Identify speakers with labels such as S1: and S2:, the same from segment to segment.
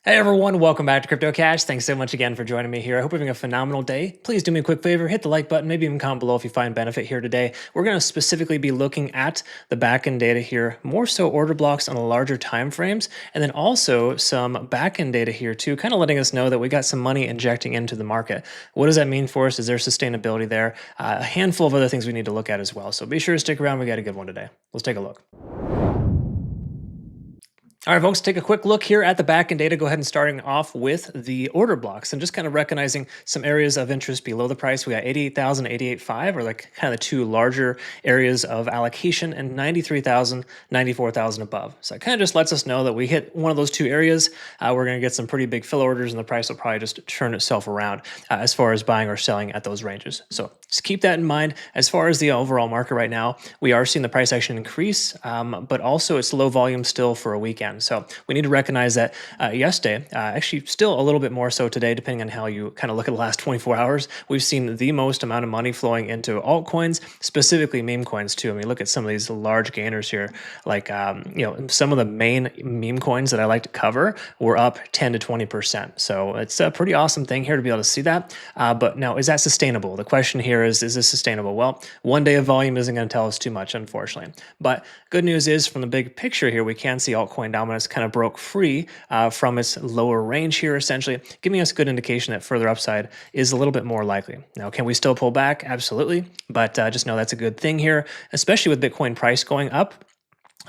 S1: Hey everyone, welcome back to Crypto Cash. Thanks so much again for joining me here. I hope you're having a phenomenal day. Please do me a quick favor, hit the like button, maybe even comment below if you find benefit here today. We're going to specifically be looking at the backend data here, more so order blocks on the larger time frames, and then also some backend data here too, kind of letting us know that we got some money injecting into the market. What does that mean for us? Is there sustainability there? A handful of other things we need to look at as well. So be sure to stick around. We got a good one today. Let's take a look. All right, folks, take a quick look here at the backend data. Go ahead and starting off with the order blocks and just kind of recognizing some areas of interest below the price. We got 88,000, 88.5 are like kind of the two larger areas of allocation, and 93,000, 94,000 above. So it kind of just lets us know that we hit one of those two areas. We're going to get some pretty big fill orders and the price will probably just turn itself around as far as buying or selling at those ranges. So just keep that in mind. As far as the overall market right now, we are seeing the price action increase, but also it's low volume still for a weekend. So we need to recognize that yesterday, actually still a little bit more so today, depending on how you kind of look at the last 24 hours, we've seen the most amount of money flowing into altcoins, specifically meme coins too. I mean, look at some of these large gainers here, like, some of the main meme coins that I like to cover were up 10 to 20%. So it's a pretty awesome thing here to be able to see that. But now, is that sustainable? The question here is this sustainable? Well, one day of volume isn't going to tell us too much, unfortunately. But good news is from the big picture here, we can see altcoin dominance kind of broke free from its lower range here, essentially giving us a good indication that further upside is a little bit more likely. Now, can we still pull back? Absolutely. But just know that's a good thing here, especially with Bitcoin price going up.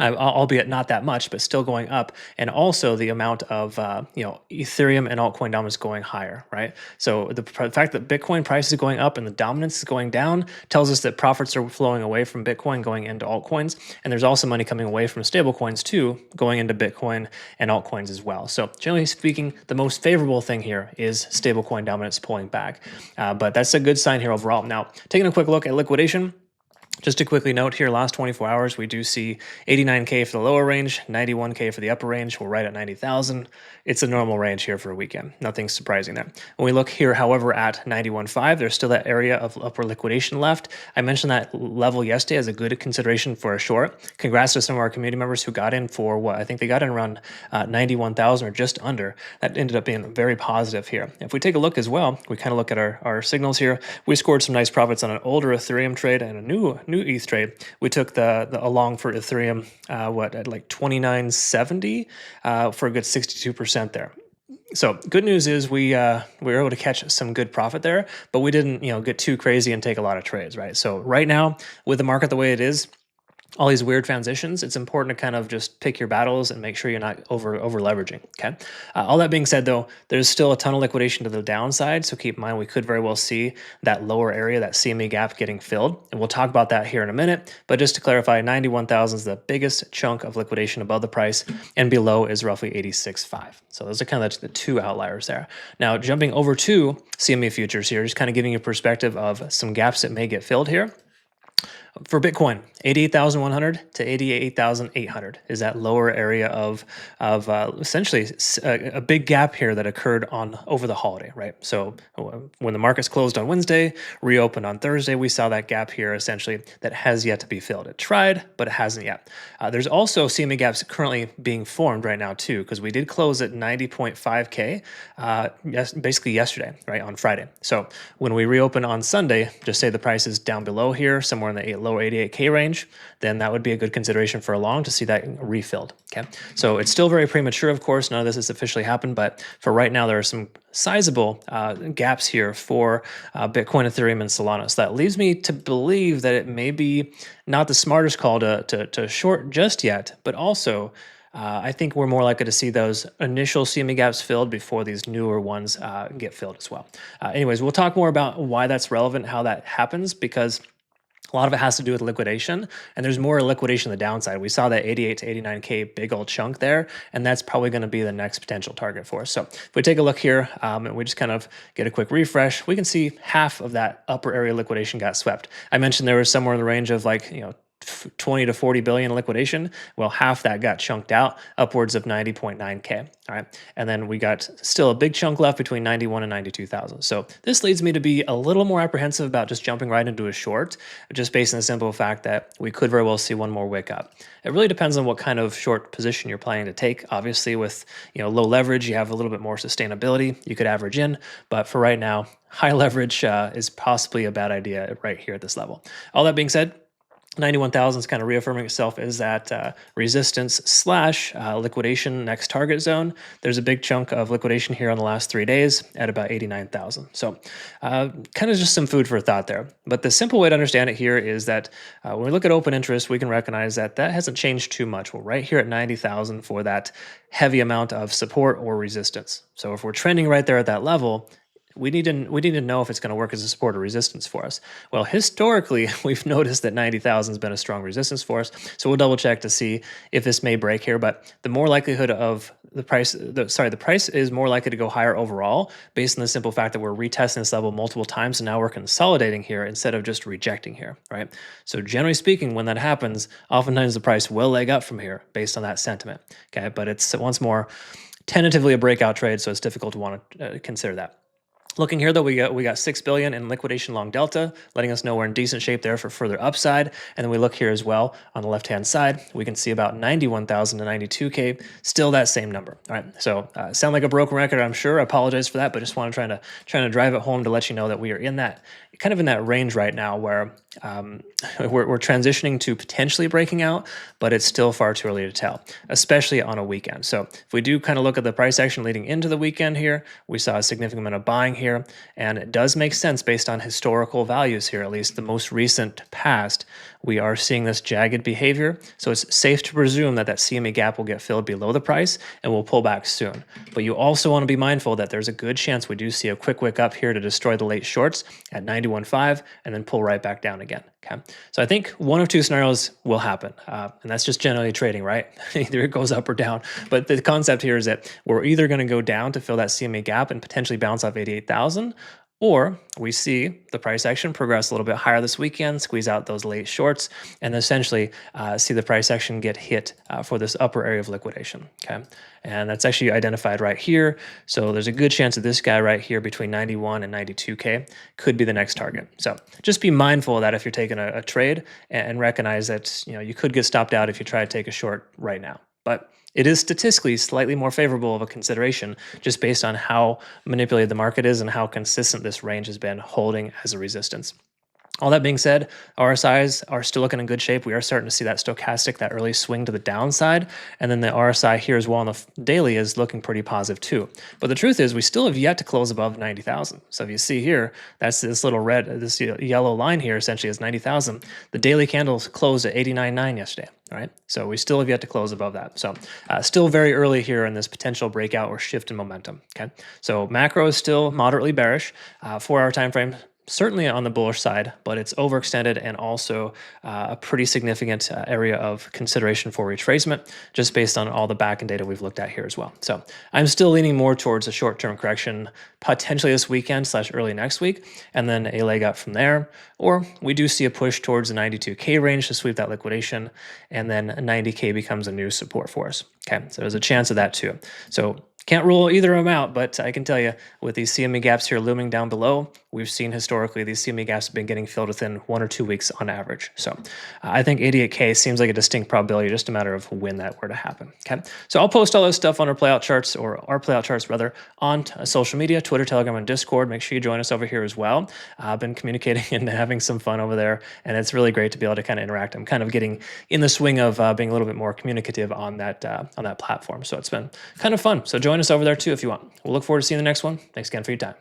S1: Albeit not that much, but still going up, and also the amount of Ethereum and altcoin dominance going higher, right? So the fact that Bitcoin price is going up and the dominance is going down tells us that profits are flowing away from Bitcoin going into altcoins, and there's also money coming away from stablecoins too, going into Bitcoin and altcoins as well. So generally speaking, the most favorable thing here is stablecoin dominance pulling back, but that's a good sign here overall. Now, taking a quick look at liquidation. Just to quickly note here, last 24 hours, we do see 89K for the lower range, 91K for the upper range. We're right at 90,000. It's a normal range here for a weekend. Nothing surprising there. When we look here, however, at 91.5, there's still that area of upper liquidation left. I mentioned that level yesterday as a good consideration for a short. Congrats to some of our community members who got in for what I think they got in around 91,000 or just under. That ended up being very positive here. If we take a look as well, we kind of look at our signals here. We scored some nice profits on an older Ethereum trade and a new ETH trade. We took the along for Ethereum, at like 29.70 for a good 62% there. So good news is we were able to catch some good profit there, but we didn't get too crazy and take a lot of trades, right? So right now, with the market the way it is, all these weird transitions, it's important to kind of just pick your battles and make sure you're not over leveraging. Okay. All that being said, though, there's still a ton of liquidation to the downside. So keep in mind, we could very well see that lower area, that CME gap getting filled. And we'll talk about that here in a minute. But just to clarify, 91,000 is the biggest chunk of liquidation above the price, and below is roughly 86.5. So those are kind of the two outliers there. Now, jumping over to CME futures here, just kind of giving you a perspective of some gaps that may get filled here. For Bitcoin, 88,100 to 88,800 is that lower area of essentially a big gap here that occurred over the holiday, right? So when the markets closed on Wednesday, reopened on Thursday, we saw that gap here essentially that has yet to be filled. It tried, but it hasn't yet. There's also CME gaps currently being formed right now too, because we did close at 90.5K basically yesterday, right, on Friday. So when we reopen on Sunday, just say the price is down below here, somewhere in the lower 88K range, then that would be a good consideration for a long to see that refilled. Okay, so it's still very premature, of course. None of this has officially happened, but for right now, there are some sizable gaps here for Bitcoin, Ethereum, and Solana. So that leads me to believe that it may be not the smartest call to short just yet, but also I think we're more likely to see those initial CME gaps filled before these newer ones get filled as well. Anyways, we'll talk more about why that's relevant, how that happens, because a lot of it has to do with liquidation, and there's more liquidation on the downside. We saw that 88 to 89K big old chunk there, and that's probably going to be the next potential target for us. So if we take a look here and we just kind of get a quick refresh, we can see half of that upper area liquidation got swept. I mentioned there was somewhere in the range of like, 20 to 40 billion liquidation. Well, half that got chunked out, upwards of 90.9K. All right. And then we got still a big chunk left between 91 and 92,000. So this leads me to be a little more apprehensive about just jumping right into a short, just based on the simple fact that we could very well see one more wick up. It really depends on what kind of short position you're planning to take. Obviously, with low leverage, you have a little bit more sustainability. You could average in, but for right now, high leverage is possibly a bad idea right here at this level. All that being said, 91,000 is kind of reaffirming itself as that resistance slash liquidation next target zone. There's a big chunk of liquidation here on the last 3 days at about 89,000. So kind of just some food for thought there. But the simple way to understand it here is that when we look at open interest, we can recognize that that hasn't changed too much. We're right here at 90,000 for that heavy amount of support or resistance. So if we're trending right there at that level, we need to know if it's going to work as a support or resistance for us. Well, historically, we've noticed that 90,000 has been a strong resistance for us. So we'll double check to see if this may break here. But the more likelihood of the price is more likely to go higher overall, based on the simple fact that we're retesting this level multiple times, and now we're consolidating here instead of just rejecting here, right? So generally speaking, when that happens, oftentimes the price will leg up from here based on that sentiment. Okay, but it's once more tentatively a breakout trade, so it's difficult to want to consider that. Looking here, though, we got 6 billion in liquidation long delta, letting us know we're in decent shape there for further upside. And then we look here as well on the left-hand side, we can see about 91,000 to 92K, still that same number. All right, so sound like a broken record, I'm sure. I apologize for that, but just want to trying to drive it home to let you know that we are in that kind of in that range right now where we're transitioning to potentially breaking out, but it's still far too early to tell, especially on a weekend. So if we do kind of look at the price action leading into the weekend here, we saw a significant amount of buying here, and it does make sense based on historical values here, at least the most recent past. We are seeing this jagged behavior, so it's safe to presume that that CME gap will get filled below the price and will pull back soon. But you also want to be mindful that there's a good chance we do see a quick wick up here to destroy the late shorts at 91.5 and then pull right back down again. Okay, so I think one of two scenarios will happen, and that's just generally trading, right? Either it goes up or down. But the concept here is that we're either going to go down to fill that CME gap and potentially bounce off 88,000, or we see the price action progress a little bit higher this weekend, squeeze out those late shorts, and essentially see the price action get hit for this upper area of liquidation. Okay, and that's actually identified right here. So there's a good chance that this guy right here between 91 and 92K could be the next target. So just be mindful of that if you're taking a trade, and recognize that you could get stopped out if you try to take a short right now. But it is statistically slightly more favorable of a consideration just based on how manipulated the market is and how consistent this range has been holding as a resistance. All that being said, RSIs are still looking in good shape. We are starting to see that stochastic, that early swing to the downside. And then the RSI here as well on the daily is looking pretty positive too. But the truth is we still have yet to close above 90,000. So if you see here, that's this little red, this yellow line here essentially is 90,000. The daily candles closed at 89.9 yesterday. All right, so we still have yet to close above that. So still very early here in this potential breakout or shift in momentum. Okay, so macro is still moderately bearish. 4-hour time frame, certainly on the bullish side, but it's overextended and also a pretty significant area of consideration for retracement, just based on all the back-end data we've looked at here as well. So I'm still leaning more towards a short-term correction, potentially this weekend / early next week, and then a leg up from there. Or we do see a push towards the 92K range to sweep that liquidation, and then 90K becomes a new support for us. Okay, so there's a chance of that too. So can't rule either of them out, but I can tell you with these CME gaps here looming down below, we've seen historically these CME gaps have been getting filled within 1 or 2 weeks on average. So I think 88K seems like a distinct probability, just a matter of when that were to happen. Okay, so I'll post all this stuff on our playout charts, or our playout charts rather, on social media, Twitter, Telegram, and Discord. Make sure you join us over here as well. I've been communicating and having some fun over there, and it's really great to be able to kind of interact. I'm kind of getting in the swing of being a little bit more communicative on that platform. So it's been kind of fun. So join us over there too if you want. We'll look forward to seeing the next one. Thanks again for your time.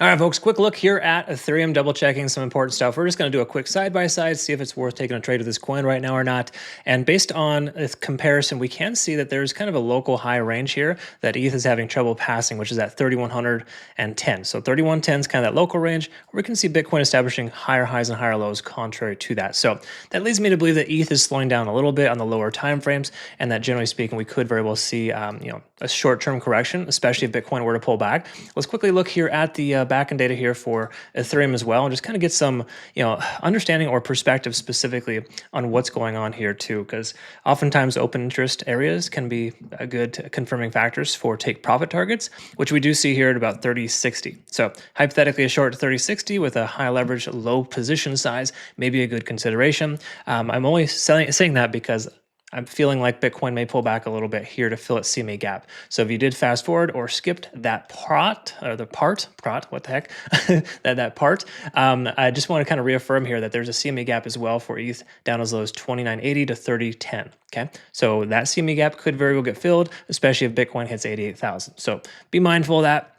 S1: All right, folks, quick look here at Ethereum, double checking some important stuff. We're just going to do a quick side-by-side, see if it's worth taking a trade with this coin right now or not. And based on this comparison, we can see that there's kind of a local high range here that ETH is having trouble passing, which is at 3,110. So 3,110 is kind of that local range, where we can see Bitcoin establishing higher highs and higher lows contrary to that. So that leads me to believe that ETH is slowing down a little bit on the lower time frames, and that generally speaking, we could very well see a short-term correction, especially if Bitcoin were to pull back. Let's quickly look here at the backend data here for Ethereum as well, and just kind of get some, understanding or perspective specifically on what's going on here too, because oftentimes open interest areas can be a good confirming factors for take profit targets, which we do see here at about 30.60. So hypothetically, a short to 30.60 with a high leverage, low position size may be a good consideration. I'm only saying that because I'm feeling like Bitcoin may pull back a little bit here to fill its CME gap. So if you did fast forward or skipped that part, what the heck, that part, I just want to kind of reaffirm here that there's a CME gap as well for ETH down as low as 29.80 to 30.10. Okay, so that CME gap could very well get filled, especially if Bitcoin hits 88,000. So be mindful of that.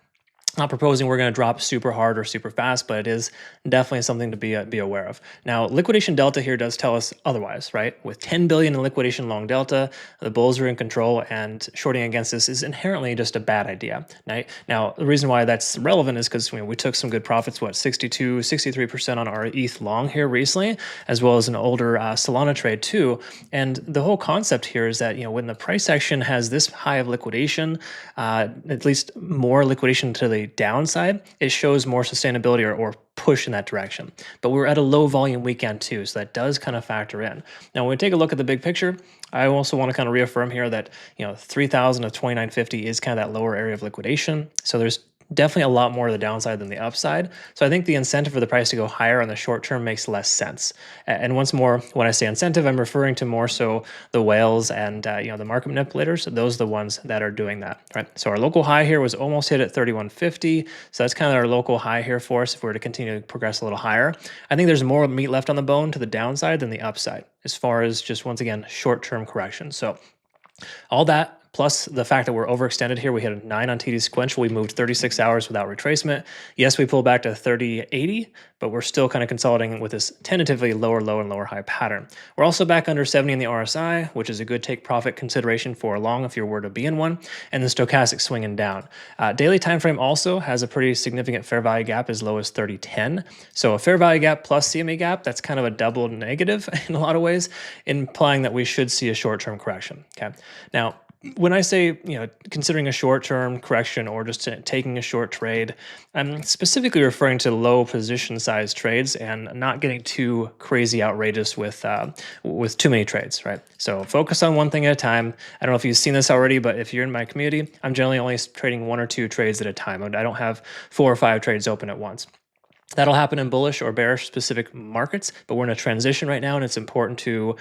S1: Not proposing we're going to drop super hard or super fast, but it is definitely something to be aware of. Now, liquidation delta here does tell us otherwise, right? With 10 billion in liquidation long delta, the bulls are in control, and shorting against this is inherently just a bad idea. Right? Now, the reason why that's relevant is because we took some good profits, 62, 63% on our ETH long here recently, as well as an older Solana trade too. And the whole concept here is that when the price action has this high of liquidation, at least more liquidation to the downside, it shows more sustainability or push in that direction. But we're at a low volume weekend too, so that does kind of factor in. Now, when we take a look at the big picture, I also want to kind of reaffirm here that 3,000 to 29.50 is kind of that lower area of liquidation. So there's definitely a lot more of the downside than the upside. So I think the incentive for the price to go higher on the short term makes less sense. And once more, when I say incentive, I'm referring to more so the whales and the market manipulators. Those are the ones that are doing that, right? So our local high here was almost hit at 31.50. So that's kind of our local high here for us if we were to continue to progress a little higher. I think there's more meat left on the bone to the downside than the upside as far as just, once again, short-term correction. So all that, plus the fact that we're overextended here. We hit a 9 on TD sequential. We moved 36 hours without retracement. Yes, we pulled back to 30.80, but we're still kind of consolidating with this tentatively lower low and lower high pattern. We're also back under 70 in the RSI, which is a good take profit consideration for long if you were to be in one, and the stochastic swinging down. Daily time frame also has a pretty significant fair value gap as low as 30.10. So a fair value gap plus CME gap, that's kind of a double negative in a lot of ways, implying that we should see a short-term correction. Okay. Now, when I say, considering a short-term correction or just taking a short trade, I'm specifically referring to low position size trades and not getting too crazy outrageous with too many trades, right? So focus on one thing at a time. I don't know if you've seen this already, but if you're in my community, I'm generally only trading 1 or 2 trades at a time. I don't have 4 or 5 trades open at once. That'll happen in bullish or bearish specific markets, but we're in a transition right now, and it's important to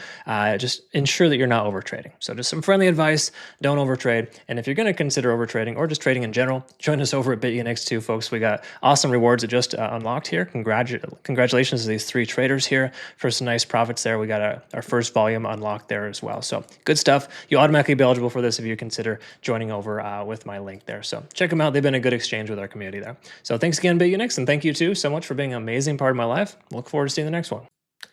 S1: just ensure that you're not overtrading. So just some friendly advice, don't overtrade. And if you're going to consider overtrading or just trading in general, join us over at Bitunix too, folks. We got awesome rewards that just unlocked here. Congratulations to these 3 traders here for some nice profits there. We got our first volume unlocked there as well. So good stuff. You'll automatically be eligible for this if you consider joining over with my link there. So check them out. They've been a good exchange with our community there. So thanks again, Bitunix, and thank you too so much for being an amazing part of my life. Look forward to seeing the next one.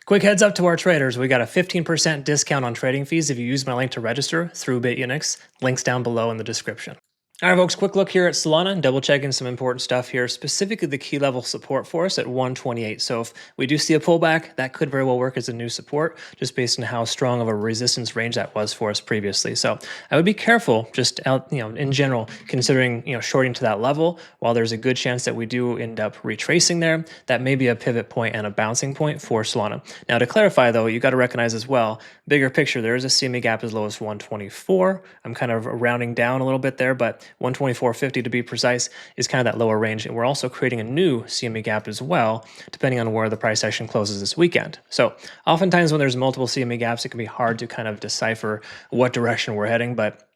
S1: Quick heads up to our traders. We got a 15% discount on trading fees if you use my link to register through Bitunix. Links down below in the description. All right, folks, quick look here at Solana, double checking some important stuff here, specifically the key level support for us at 128. So if we do see a pullback, that could very well work as a new support, just based on how strong of a resistance range that was for us previously. So I would be careful just out, in general, considering, shorting to that level. While there's a good chance that we do end up retracing there, that may be a pivot point and a bouncing point for Solana. Now, to clarify though, you got to recognize as well, bigger picture, there is a CME gap as low as 124. I'm kind of rounding down a little bit there, but 124.50 to be precise is kind of that lower range. And we're also creating a new CME gap as well, depending on where the price action closes this weekend. So oftentimes when there's multiple CME gaps, it can be hard to kind of decipher what direction we're heading, but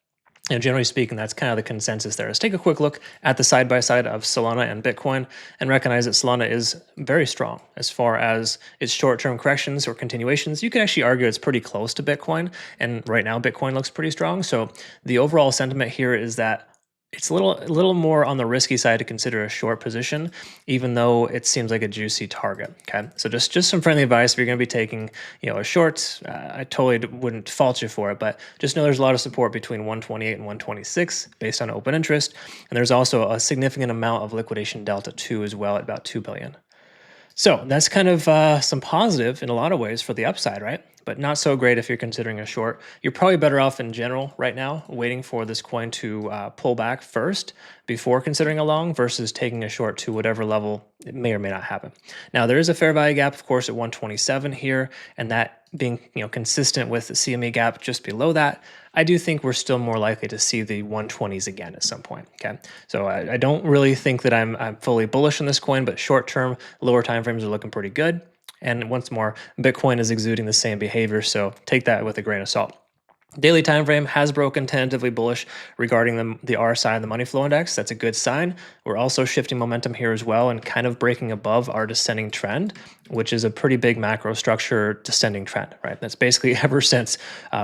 S1: generally speaking, that's kind of the consensus there. Let's take a quick look at the side-by-side of Solana and Bitcoin and recognize that Solana is very strong as far as its short-term corrections or continuations. You could actually argue it's pretty close to Bitcoin, and right now Bitcoin looks pretty strong. So the overall sentiment here is that it's a little more on the risky side to consider a short position, even though it seems like a juicy target. Okay, so just some friendly advice. If you're going to be taking a short, I totally wouldn't fault you for it, but just know there's a lot of support between 128 and 126 based on open interest, and there's also a significant amount of liquidation delta too as well at about 2 billion. So that's kind of some positive in a lot of ways for the upside, right? but not so great if you're considering a short. You're probably better off in general right now waiting for this coin to pull back first before considering a long versus taking a short to whatever level it may or may not happen. Now, there is a fair value gap, of course, at 127 here, and that being consistent with the CME gap just below that, I do think we're still more likely to see the 120s again at some point. Okay, so I don't really think that I'm fully bullish on this coin, but short term, lower time frames are looking pretty good. And once more, Bitcoin is exuding the same behavior, so take that with a grain of salt. Daily time frame has broken tentatively bullish regarding the RSI and the money flow index. That's a good sign. We're also shifting momentum here as well and kind of breaking above our descending trend, which is a pretty big macro structure descending trend, right? That's basically ever since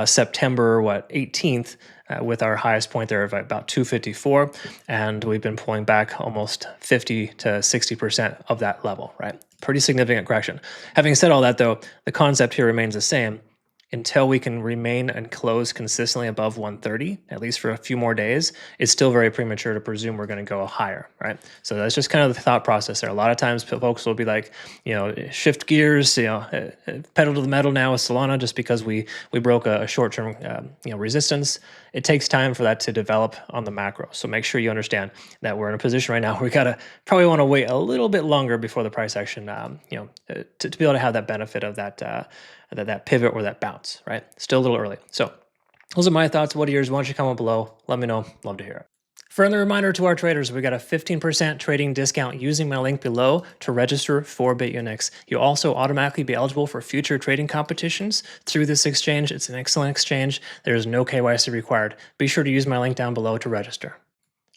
S1: September 18th, with our highest point there of about 254, and we've been pulling back almost 50 to 60% of that level, right? Pretty significant correction. Having said all that, though, the concept here remains the same. Until we can remain and close consistently above 130, at least for a few more days, it's still very premature to presume we're going to go higher, right? So that's just kind of the thought process there. A lot of times folks will be like, shift gears, pedal to the metal now with Solana just because we broke a short-term resistance. It takes time for that to develop on the macro. So make sure you understand that we're in a position right now where we probably want to wait a little bit longer before the price action, to be able to have that benefit of that pivot or that bounce, right? Still a little early. So those are my thoughts. What are yours? Why don't you comment below? Let me know. Love to hear it. Friendly reminder to our traders, we got a 15% trading discount using my link below to register for Bitunix. You'll also automatically be eligible for future trading competitions through this exchange. It's an excellent exchange. There is no KYC required. Be sure to use my link down below to register.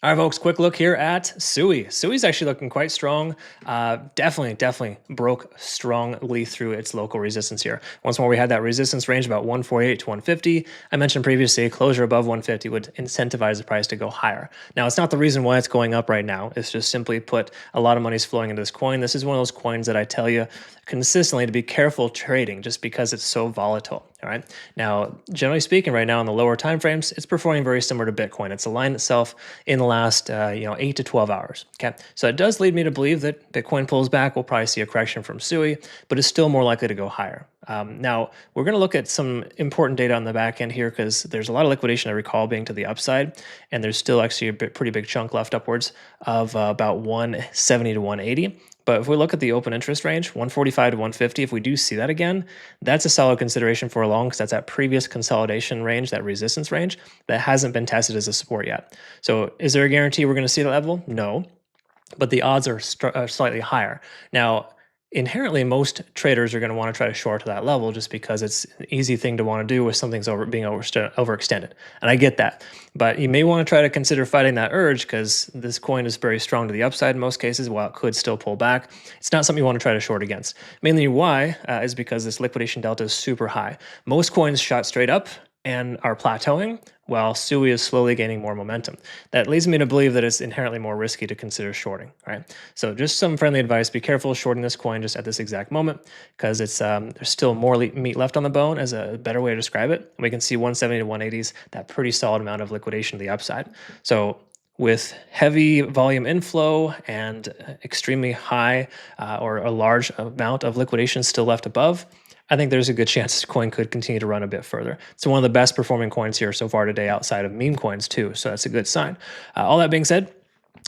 S1: All right, folks, quick look here at SUI. SUI's actually looking quite strong. Definitely broke strongly through its local resistance here. Once more, we had that resistance range about 148 to 150. I mentioned previously, a closure above 150 would incentivize the price to go higher. Now, it's not the reason why it's going up right now. It's just simply put, a lot of money's flowing into this coin. This is one of those coins that I tell you consistently to be careful trading just because it's so volatile. All right. Now, generally speaking, right now in the lower time frames, it's performing very similar to Bitcoin. It's aligned itself in the last 8 to 12 hours. Okay, so it does lead me to believe that Bitcoin pulls back. We'll probably see a correction from SUI, but it's still more likely to go higher. Now, we're going to look at some important data on the back end here because there's a lot of liquidation I recall being to the upside, and there's still actually a pretty big chunk left upwards of about 170 to 180. But if we look at the open interest range, 145 to 150, if we do see that again, that's a solid consideration for a long because that's that previous consolidation range, that resistance range that hasn't been tested as a support yet. So is there a guarantee we're going to see that level? No, but the odds are slightly higher. Now, inherently, most traders are going to want to try to short to that level just because it's an easy thing to want to do with something's being overextended. And I get that. But you may want to try to consider fighting that urge because this coin is very strong to the upside in most cases, while it could still pull back. It's not something you want to try to short against. Mainly why is because this liquidation delta is super high. Most coins shot straight up and are plateauing, while SUI is slowly gaining more momentum. That leads me to believe that it's inherently more risky to consider shorting, right? So just some friendly advice, be careful shorting this coin just at this exact moment, because it's there's still more meat left on the bone as a better way to describe it. We can see 170 to 180s, that pretty solid amount of liquidation to the upside. So with heavy volume inflow and extremely high or a large amount of liquidation still left above, I think there's a good chance this coin could continue to run a bit further. It's one of the best performing coins here so far today outside of meme coins too, so that's a good sign. All that being said,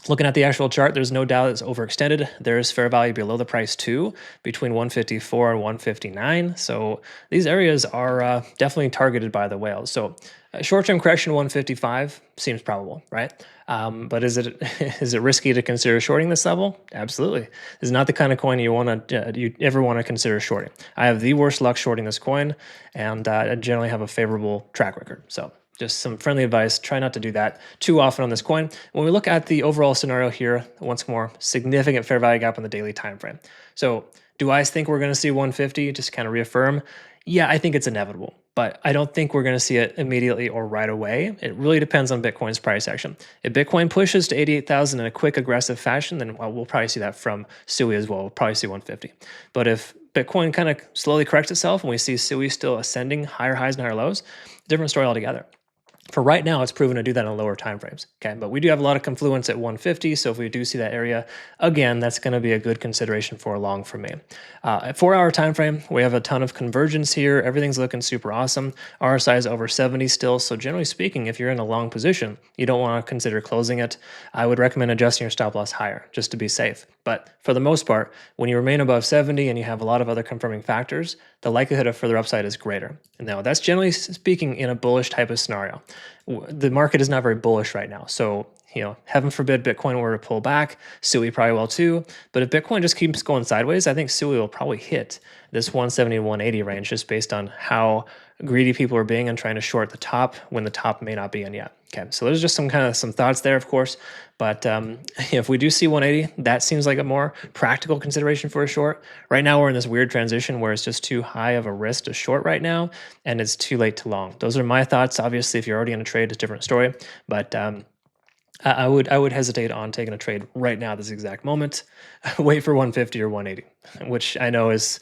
S1: looking at the actual chart, there's no doubt it's overextended. There is fair value below the price too, between 154 and 159. So these areas are definitely targeted by the whales. So short-term correction 155 seems probable, right? But is it risky to consider shorting this level? Absolutely. This is not the kind of coin you ever want to consider shorting. I have the worst luck shorting this coin, and I generally have a favorable track record. So just some friendly advice, try not to do that too often on this coin. When we look at the overall scenario here, once more, significant fair value gap on the daily time frame. So do I think we're going to see 150? Just kind of reaffirm. Yeah, I think it's inevitable, but I don't think we're going to see it immediately or right away. It really depends on Bitcoin's price action. If Bitcoin pushes to 88,000 in a quick, aggressive fashion, then we'll probably see that from SUI as well. We'll probably see 150. But if Bitcoin kind of slowly corrects itself and we see SUI still ascending higher highs and higher lows, different story altogether. For right now, it's proven to do that in lower time frames. Okay, but we do have a lot of confluence at 150. So if we do see that area again, that's going to be a good consideration for a long for me. At 4-hour time frame, we have a ton of convergence here. Everything's looking super awesome. RSI is over 70 still. So generally speaking, if you're in a long position, you don't want to consider closing it. I would recommend adjusting your stop loss higher just to be safe. But for the most part, when you remain above 70 and you have a lot of other confirming factors, the likelihood of further upside is greater. And now that's generally speaking in a bullish type of scenario. The market is not very bullish right now. So, heaven forbid Bitcoin were to pull back, SUI probably will too. But if Bitcoin just keeps going sideways, I think SUI will probably hit this 170 to 180 range just based on how greedy people are being and trying to short the top when the top may not be in yet. Okay, so there's just some thoughts there, of course. But if we do see 180, that seems like a more practical consideration for a short. Right now, we're in this weird transition where it's just too high of a risk to short right now, and it's too late to long. Those are my thoughts. Obviously, if you're already in a trade, it's a different story. But I would hesitate on taking a trade right now, this exact moment. Wait for 150 or 180, which I know is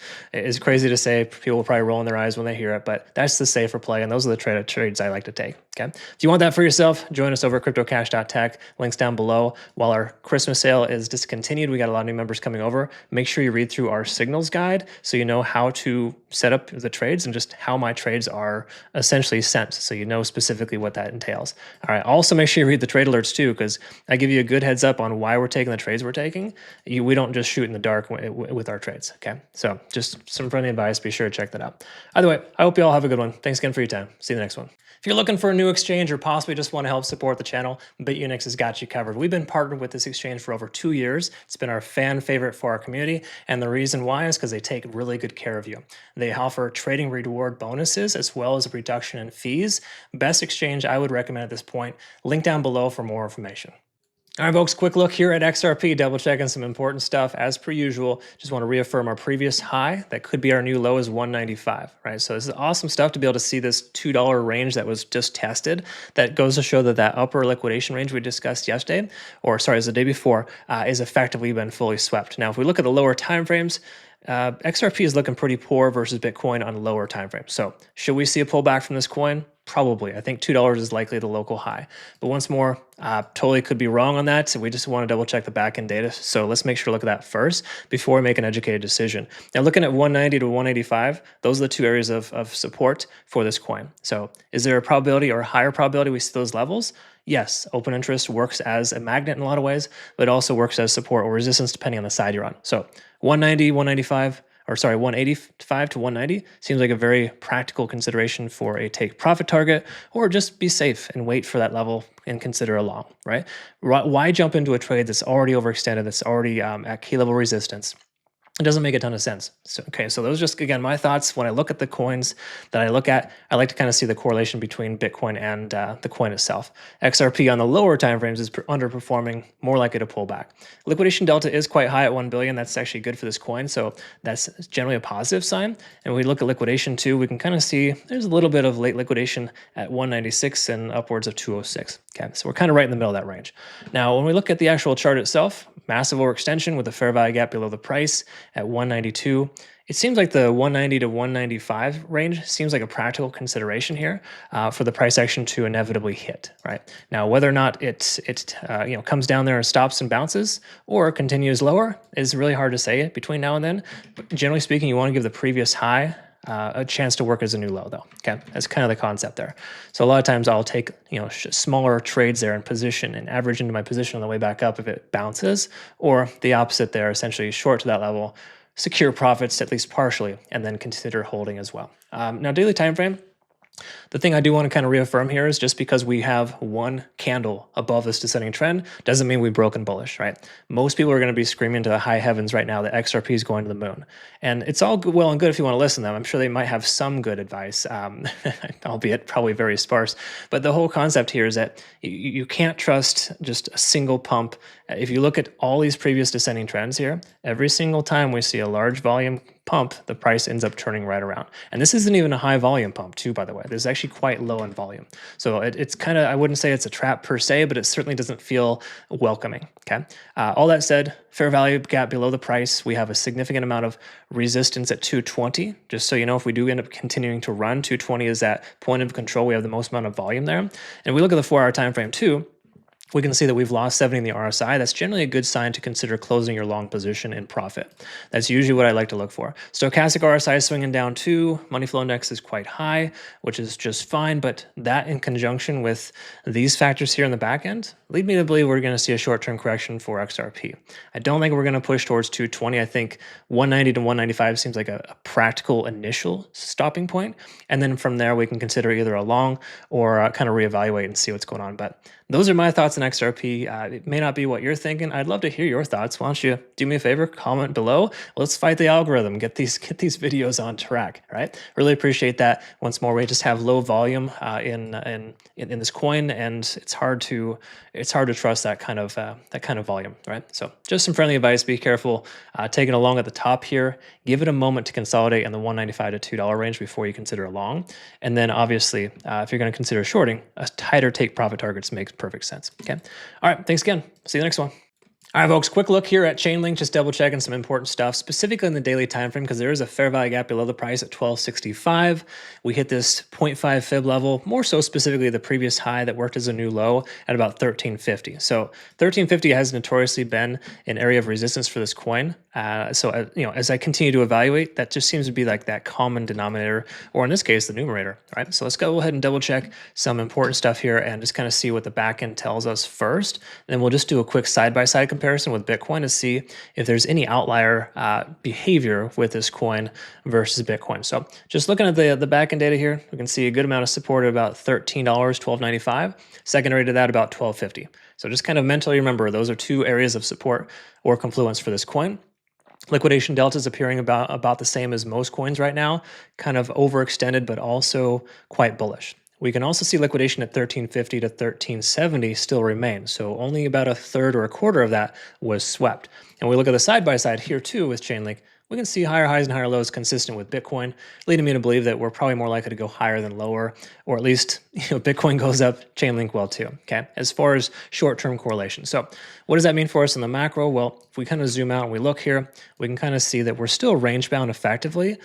S1: crazy to say. People will probably roll in their eyes when they hear it, but that's the safer play, and those are the trades I like to take. Okay, if you want that for yourself, join us over at cryptocash.tech. Links down below. While our Christmas sale is discontinued, we got a lot of new members coming over. Make sure you read through our signals guide so you know how to set up the trades and just how my trades are essentially sent, so you know specifically what that entails. All right. Also, make sure you read the trade alerts too, because I give you a good heads up on why we're taking the trades we're taking. We don't just shoot in the dark with our trades. Okay, so just some friendly advice. Be sure to check that out. Either way, I hope you all have a good one. Thanks again for your time. See you in the next one. If you're looking for a new exchange or possibly just want to help support the channel, Bitunix has got you covered. We've been partnered with this exchange for over 2 years. It's been our fan favorite for our community, and the reason why is because they take really good care of you. They offer trading reward bonuses as well as a reduction in fees. Best exchange I would recommend at this point. Link down below for more information. All right, folks, quick look here at XRP, double checking some important stuff as per usual. Just want to reaffirm our previous high. That could be our new low is 195, right? So this is awesome stuff to be able to see this $2 range that was just tested. That goes to show that that upper liquidation range we discussed yesterday, or sorry, it was the day before, is effectively been fully swept. Now, if we look at the lower time frames, XRP is looking pretty poor versus Bitcoin on lower time frames. So should we see a pullback from this coin? Probably. I think $2 is likely the local high. But once more, totally could be wrong on that. So we just want to double check the backend data. So let's make sure to look at that first before we make an educated decision. Now, looking at 190 to 185, those are the two areas of support for this coin. So is there a probability or a higher probability we see those levels? Yes, open interest works as a magnet in a lot of ways, but it also works as support or resistance depending on the side you're on. So 190, 195, or sorry, 185 to 190 seems like a very practical consideration for a take profit target, or just be safe and wait for that level and consider a long, right? Why jump into a trade that's already overextended, that's already at key level resistance? It doesn't make a ton of sense. So, okay, so those are just, again, my thoughts. When I look at the coins that I look at, I like to kind of see the correlation between Bitcoin and the coin itself. XRP on the lower time frames is underperforming, more likely to pull back. Liquidation delta is quite high at 1 billion. That's actually good for this coin, so that's generally a positive sign. And when we look at liquidation too, we can kind of see there's a little bit of late liquidation at 196 and upwards of 206. Okay, so we're kind of right in the middle of that range. Now, when we look at the actual chart itself, massive overextension with the fair value gap below the price at 192. It seems like the 190 to 195 range seems like a practical consideration here for the price action to inevitably hit, right? Now, whether or not it comes down there and stops and bounces or continues lower is really hard to say between now and then. But generally speaking, you want to give the previous high a chance to work as a new low, though. Okay, that's kind of the concept there. So a lot of times I'll take smaller trades there in position and average into my position on the way back up if it bounces, or the opposite there, essentially short to that level, secure profits at least partially, and then consider holding as well. Now, daily time frame. The thing I do want to kind of reaffirm here is just because we have one candle above this descending trend doesn't mean we've broken bullish, right? Most people are going to be screaming to the high heavens right now that XRP is going to the moon. And it's all well and good if you want to listen to them. I'm sure they might have some good advice, albeit probably very sparse. But the whole concept here is that you can't trust just a single pump. If you look at all these previous descending trends here, every single time we see a large volume pump, the price ends up turning right around. And this isn't even a high volume pump too, by the way. This is actually quite low in volume. So it's kind of, I wouldn't say it's a trap per se, but it certainly doesn't feel welcoming, okay? All that said, fair value gap below the price, we have a significant amount of resistance at 220. Just so you know, if we do end up continuing to run, 220 is that point of control. We have the most amount of volume there. And we look at the 4-hour time frame too, we can see that we've lost 70 in the RSI. That's generally a good sign to consider closing your long position in profit. That's usually what I like to look for. Stochastic RSI is swinging down too. Money flow index is quite high, which is just fine. But that in conjunction with these factors here in the back end lead me to believe we're going to see a short-term correction for XRP. I don't think we're going to push towards 220. I think 190 to 195 seems like a practical initial stopping point. And then from there, we can consider either a long or kind of reevaluate and see what's going on. But those are my thoughts on XRP. It may not be what you're thinking. I'd love to hear your thoughts. Why don't you do me a favor, comment below. Let's fight the algorithm. Get these videos on track. Right? Really appreciate that. Once more, we just have low volume in this coin, and it's hard to trust that kind of volume. Right? So just some friendly advice. Be careful. Taking a long at the top here. Give it a moment to consolidate in the $1.95 to $2 range before you consider a long. And then obviously, if you're going to consider shorting, a tighter take profit targets makes perfect sense. Okay. All right. Thanks again. See you next one. All right, folks, quick look here at Chainlink, just double checking some important stuff, specifically in the daily time frame, because there is a fair value gap below the price at 1265. We hit this 0.5 fib level, more so specifically the previous high that worked as a new low at about 1350. So 1350 has notoriously been an area of resistance for this coin. As I continue to evaluate, that just seems to be like that common denominator, or in this case, the numerator, right? So let's go ahead and double check some important stuff here and just kind of see what the back end tells us first. And then we'll just do a quick side-by-side comparison with Bitcoin to see if there's any outlier behavior with this coin versus Bitcoin. So just looking at the back end data here, we can see a good amount of support at about $13, $12.95. Secondary to that, about $12.50. So just kind of mentally remember, those are two areas of support or confluence for this coin. Liquidation delta is appearing about the same as most coins right now, kind of overextended, but also quite bullish. We can also see liquidation at 1350 to 1370 still remains. So only about a third or a quarter of that was swept. And we look at the side-by-side here too with Chainlink, we can see higher highs and higher lows consistent with Bitcoin, leading me to believe that we're probably more likely to go higher than lower, or at least Bitcoin goes up, Chainlink will too, okay, as far as short-term correlation. So what does that mean for us in the macro? Well, if we kind of zoom out and we look here, we can kind of see that we're still range-bound effectively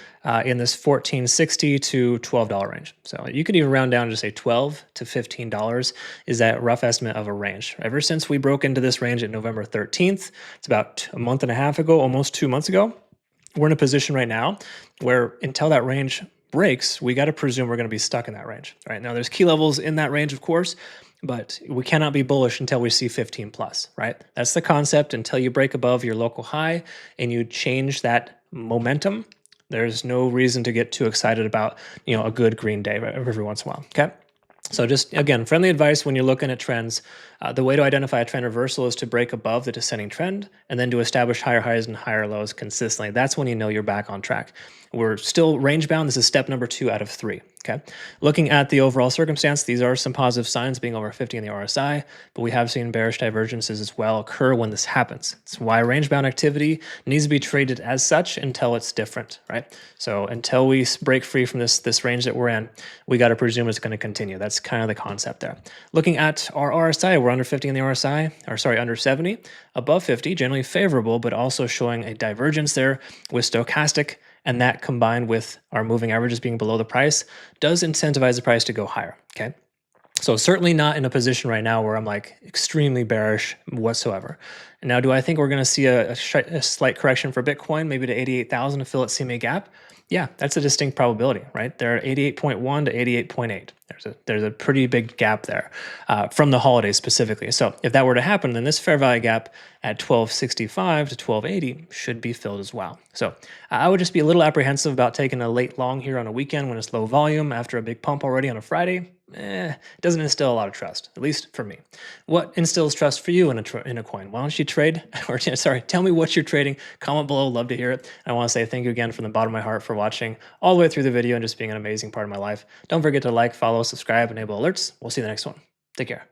S1: in this $14.60 to $12 range. So you could even round down to say $12 to $15 is that rough estimate of a range. Ever since we broke into this range at November 13th, it's about a month and a half ago, almost 2 months ago, we're in a position right now where until that range breaks, we got to presume we're going to be stuck in that range. Right now, there's key levels in that range, of course, but we cannot be bullish until we see 15 plus, right? That's the concept. Until you break above your local high and you change that momentum, there's no reason to get too excited about, a good green day every once in a while, okay? So just, again, friendly advice when you're looking at trends. The way to identify a trend reversal is to break above the descending trend and then to establish higher highs and higher lows consistently. That's when you know you're back on track. We're still range bound. This is step number 2 out of 3. Okay. Looking at the overall circumstance, these are some positive signs, being over 50 in the RSI, but we have seen bearish divergences as well occur when this happens. It's why range bound activity needs to be traded as such until it's different, right? So until we break free from this range that we're in, we got to presume it's going to continue. That's kind of the concept there. Looking at our RSI, we're under 50 in the RSI, under 70, above 50, generally favorable, but also showing a divergence there with stochastic. And that combined with our moving averages being below the price does incentivize the price to go higher, okay? So certainly not in a position right now where I'm like extremely bearish whatsoever. And now, do I think we're going to see a slight correction for Bitcoin, maybe to 88,000 to fill its CMA gap? Yeah, that's a distinct probability, right? They're 88.1 to 88.8. There's a pretty big gap there from the holidays specifically. So if that were to happen, then this fair value gap at 1265 to 1280 should be filled as well. So I would just be a little apprehensive about taking a late long here on a weekend when it's low volume after a big pump already on a Friday. It doesn't instill a lot of trust, at least for me. What instills trust for you in a coin? Why don't you trade? Or sorry, tell me what you're trading. Comment below. Love to hear it. I want to say thank you again from the bottom of my heart for watching all the way through the video and just being an amazing part of my life. Don't forget to like, follow, subscribe, enable alerts. We'll see you in the next one. Take care.